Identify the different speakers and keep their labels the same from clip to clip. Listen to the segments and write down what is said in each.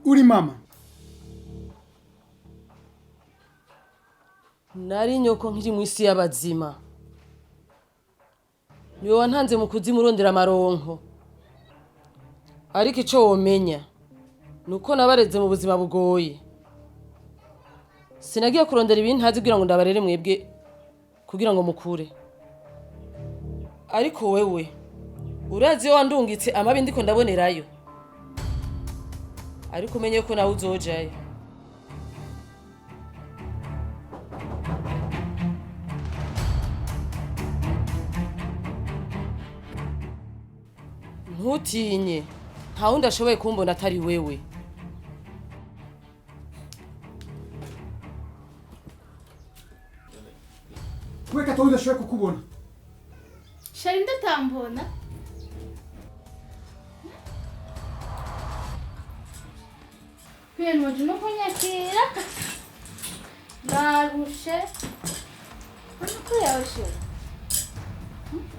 Speaker 1: uri mama?
Speaker 2: Nari nyoko nkiri mu isi y'abazima. Niwe wantanze mu kuzimu urondera amaronko. Ariko ico womenya nuko nabareze mu buzima bugoye. Sinagiye kurondera ibintu ntazi kugira ngo ndabarere mwebwe kugira ngo mukure. Ariko wewe urazi yo wandungitse amabi ndiko ndabonerayo. Ariko umenye ko nawe uzojayo. Ntutinye, nta wundi ashoboye kumbona atari wewe.
Speaker 1: Weka atawundi ashoboye kukubona.
Speaker 3: Shari ndatambona. Kwenu no kunyakira. Narushe. Uko yawushe.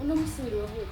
Speaker 3: Uno musubiri wavuye.